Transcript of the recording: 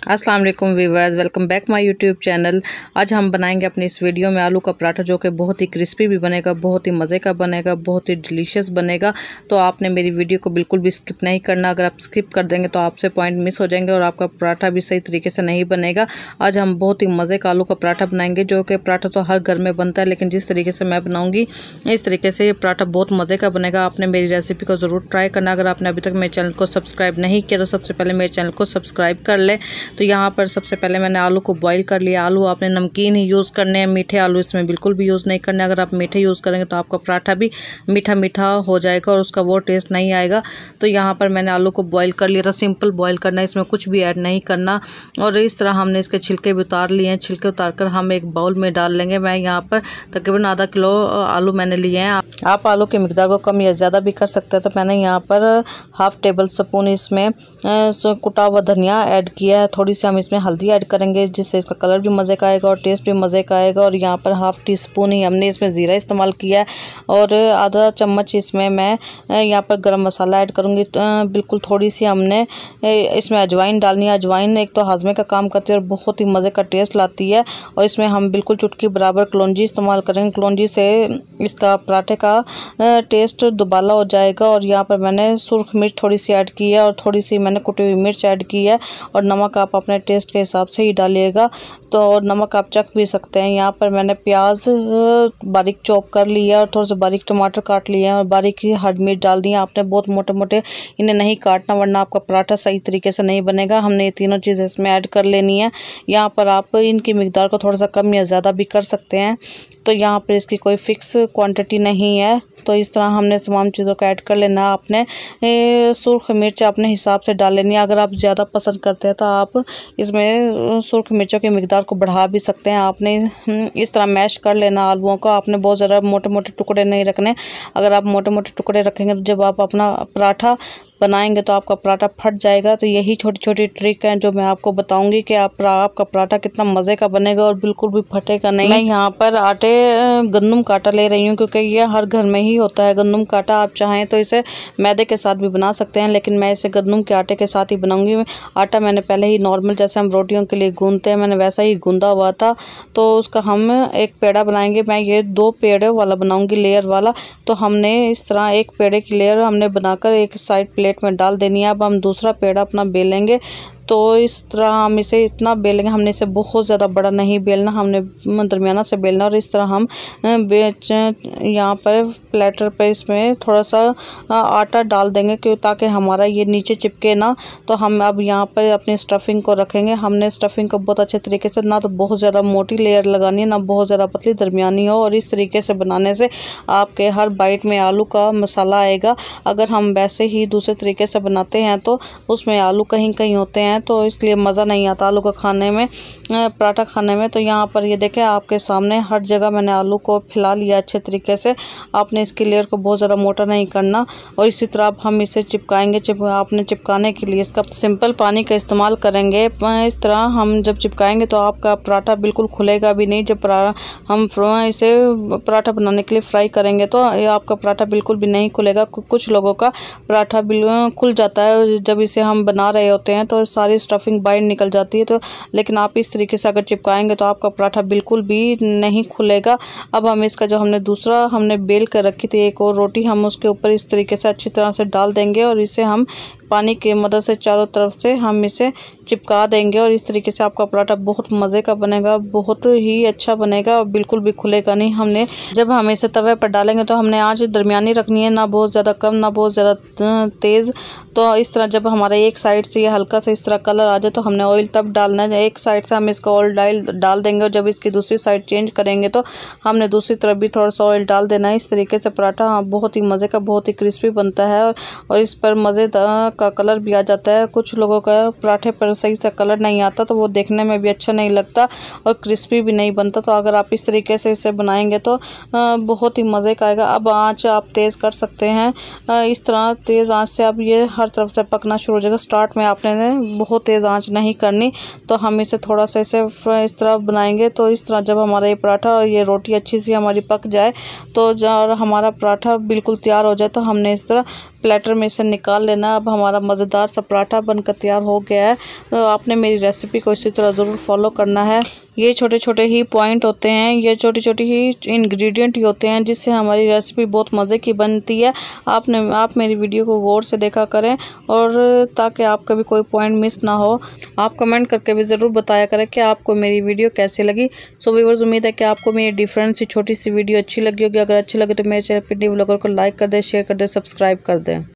अस्सलाम वालेकुम viewers, welcome back my YouTube channel. आज हम बनाएंगे अपनी इस वीडियो में आलू का पराठा, जो कि बहुत ही क्रिस्पी भी बनेगा, बहुत ही मज़े का बनेगा, बहुत ही डिलीशियस बनेगा। तो आपने मेरी वीडियो को बिल्कुल भी स्किप नहीं करना। अगर आप स्किप कर देंगे तो आपसे पॉइंट मिस हो जाएंगे और आपका पराठा भी सही तरीके से नहीं बनेगा। आज हम बहुत ही मज़े का आलू का पराठा बनाएंगे, जो कि पराठा तो हर घर में बनता है, लेकिन जिस तरीके से मैं बनाऊँगी इस तरीके से ये पराठा बहुत मज़े का बनेगा। आपने मेरी रेसिपी को ज़रूर ट्राई करना। अगर आपने अभी तक मेरे चैनल को सब्सक्राइब नहीं किया तो सबसे पहले मेरे चैनल को सब्सक्राइब कर ले। तो यहाँ पर सबसे पहले मैंने आलू को बॉईल कर लिया। आलू आपने नमकीन ही यूज़ करने हैं, मीठे आलू इसमें बिल्कुल भी यूज़ नहीं करने। अगर आप मीठे यूज़ करेंगे तो आपका पराठा भी मीठा मीठा हो जाएगा और उसका वो टेस्ट नहीं आएगा। तो यहाँ पर मैंने आलू को बॉईल कर लिया था। सिंपल बॉईल करना है, इसमें कुछ भी ऐड नहीं करना। और इस तरह हमने इसके छिलके भी उतार लिए हैं। छिलके उतार कर हम एक बाउल में डाल लेंगे। मैं यहाँ पर तकरीबन आधा किलो आलू मैंने लिए हैं। आप आलू की मिकदार को कम या ज़्यादा भी कर सकते हैं। तो मैंने यहाँ पर हाफ़ टेबल स्पून इसमें कुटा हुआ धनिया ऐड किया है। थोड़ी सी हम इसमें हल्दी ऐड करेंगे, जिससे इसका कलर भी मज़े का आएगा और टेस्ट भी मज़े का आएगा। और यहाँ पर हाफ़ टी स्पून ही हमने इसमें ज़ीरा इस्तेमाल किया है और आधा चम्मच इसमें मैं यहाँ पर गरम मसाला ऐड करूँगी। बिल्कुल थोड़ी सी हमने इसमें अजवाइन डालनी है। अजवाइन एक तो हाजमे का काम करती है और बहुत ही मज़े का टेस्ट लाती है। और इसमें हम बिल्कुल चुटकी बराबर कलौंजी इस्तेमाल करेंगे। कलौंजी से इसका पराठे का टेस्ट दुबाला हो जाएगा। और यहाँ पर मैंने सुर्ख मिर्च थोड़ी सी ऐड की है और थोड़ी सी मैंने कुटी हुई मिर्च ऐड की है। और नमक आप अपने टेस्ट के हिसाब से ही डालिएगा, तो और नमक आप चख भी सकते हैं। यहाँ पर मैंने प्याज बारीक चॉप कर लिया और थोड़ा सा बारीक टमाटर काट लिए हैं और बारीक ही हरी मिर्च डाल दिया। आपने बहुत मोटे मोटे इन्हें नहीं काटना, वरना आपका पराठा सही तरीके से नहीं बनेगा। हमने ये तीनों चीज़ें इसमें ऐड कर लेनी है। यहाँ पर आप इनकी मिकदार को थोड़ा सा कम या ज़्यादा भी कर सकते हैं। तो यहाँ पर इसकी कोई फ़िक्स क्वांटिटी नहीं है। तो इस तरह हमने तमाम चीज़ों को ऐड कर लेना। आपने सुर्ख मिर्च अपने हिसाब से डाल लेनी है। अगर आप ज़्यादा पसंद करते हैं तो आप इसमें सुर्ख मिर्चों की मिकदार को बढ़ा भी सकते हैं। आपने इस तरह मैश कर लेना आलूओं को। आपने बहुत ज़्यादा मोटे मोटे टुकड़े नहीं रखने। अगर आप मोटे मोटे टुकड़े रखेंगे तो जब आप अपना पराठा बनाएंगे तो आपका पराठा फट जाएगा। तो यही छोटी छोटी ट्रिक हैं जो मैं आपको बताऊंगी कि आपका पराठा कितना मज़े का बनेगा और बिल्कुल भी फटेगा नहीं। मैं यहाँ पर आटे गंदम का आटा ले रही हूँ, क्योंकि ये हर घर में ही होता है गंदम का आटा। आप चाहें तो इसे मैदे के साथ भी बना सकते हैं, लेकिन मैं इसे गंदम के आटे के साथ ही बनाऊंगी। आटा मैंने पहले ही नॉर्मल जैसे हम रोटियों के लिए गूंदते हैं, मैंने वैसा ही गूंदा हुआ था। तो उसका हम एक पेड़ा बनाएंगे। मैं ये 2 पेड़े वाला बनाऊंगी, लेयर वाला। तो हमने इस तरह एक पेड़े की लेयर हमने बनाकर एक साइड प्लेट में डाल देनी है। अब हम दूसरा पेड़ा अपना बेलेंगे। तो इस तरह हम इसे इतना बेलेंगे, हमने इसे बहुत ज़्यादा बड़ा नहीं बेलना, हमने दरमियाना से बेलना। और इस तरह हम यहाँ पर प्लेटर पे इसमें थोड़ा सा आटा डाल देंगे, क्यों ताकि हमारा ये नीचे चिपके ना। तो हम अब यहाँ पर अपनी स्टफिंग को रखेंगे। हमने स्टफिंग को बहुत अच्छे तरीके से, ना तो बहुत ज़्यादा मोटी लेयर लगानी है, ना बहुत ज़्यादा पतली, दरमियानी हो। और इस तरीके से बनाने से आपके हर बाइट में आलू का मसाला आएगा। अगर हम वैसे ही दूसरे तरीके से बनाते हैं तो उसमें आलू कहीं कहीं होते हैं, तो इसलिए मज़ा नहीं आता आलू का खाने में, पराठा खाने में। तो यहाँ पर ये देखें आपके सामने हर जगह मैंने आलू को फैला लिया अच्छे तरीके से। आपने इसकी लेयर को बहुत ज़्यादा मोटा नहीं करना। और इसी तरह अब हम इसे चिपकाएंगे। आपने चिपकाने के लिए इसका सिंपल पानी का इस्तेमाल करेंगे। इस तरह हम जब चिपकाएंगे तो आपका पराठा बिल्कुल खुलेगा भी नहीं। जब हम इसे पराठा बनाने के लिए फ्राई करेंगे तो आपका पराठा बिल्कुल भी नहीं खुलेगा। कुछ लोगों का पराठा बिल्कुल खुल जाता है जब इसे हम बना रहे होते हैं, तो सारी स्टफिंग बाहर निकल जाती है। तो लेकिन आप इस तरीके से अगर चिपकाएंगे तो आपका पराठा बिल्कुल भी नहीं खुलेगा। अब हम इसका जो हमने बेल कर रखी थी एक और रोटी, हम उसके ऊपर इस तरीके से अच्छी तरह से डाल देंगे और इसे हम पानी की मदद से चारों तरफ से हम इसे चिपका देंगे। और इस तरीके से आपका पराठा बहुत मज़े का बनेगा, बहुत ही अच्छा बनेगा और बिल्कुल भी खुलेगा नहीं। जब हम इसे तवे पर डालेंगे तो हमने आंच दरमियानी रखनी है, ना बहुत ज़्यादा कम ना बहुत ज़्यादा तेज़। तो इस तरह जब हमारा एक साइड से ये हल्का सा इस तरह कलर आ जाए तो हमने ऑयल तब डालना है। एक साइड से हम इसका ऑयल डाल देंगे और जब इसकी दूसरी साइड चेंज करेंगे तो हमने दूसरी तरफ भी थोड़ा सा ऑयल डाल देना है। इस तरीके से पराठा बहुत ही मज़े का, बहुत ही क्रिस्पी बनता है और इस पर मज़े का कलर भी आ जाता है। कुछ लोगों का पराठे पर सही से कलर नहीं आता तो वो देखने में भी अच्छा नहीं लगता और क्रिस्पी भी नहीं बनता। तो अगर आप इस तरीके से इसे बनाएंगे तो बहुत ही मज़े का आएगा। अब आंच आप तेज़ कर सकते हैं। इस तरह तेज़ आंच से अब ये हर तरफ से पकना शुरू हो जाएगा। स्टार्ट में आपने बहुत तेज़ आंच नहीं करनी। तो हम इसे थोड़ा सा इसे इस तरह बनाएंगे। तो इस तरह जब हमारा ये पराठा और ये रोटी अच्छी सी हमारी पक जाए तो हमारा पराठा बिल्कुल तैयार हो जाए तो हमने इस तरह प्लेटर में इसे निकाल लेना। अब हमारा मज़ेदार सा पराठा बनकर तैयार हो गया है। तो आपने मेरी रेसिपी को इसी तरह ज़रूर फॉलो करना है। ये छोटे छोटे ही पॉइंट होते हैं, ये छोटी छोटी ही इंग्रेडिएंट ही होते हैं जिससे हमारी रेसिपी बहुत मज़े की बनती है। आप मेरी वीडियो को गौर से देखा करें और ताकि आपका भी कोई पॉइंट मिस ना हो। आप कमेंट करके भी ज़रूर बताया करें कि आपको मेरी वीडियो कैसी लगी। सो व्यूअर्स, उम्मीद है कि आपको मेरी डिफरेंट सी छोटी सी वीडियो अच्छी लगी होगी। अगर अच्छी लगे तो मेरे चैनल पे न्यू व्लॉगर को लाइक कर दें, शेयर कर दें, सब्सक्राइब कर दें।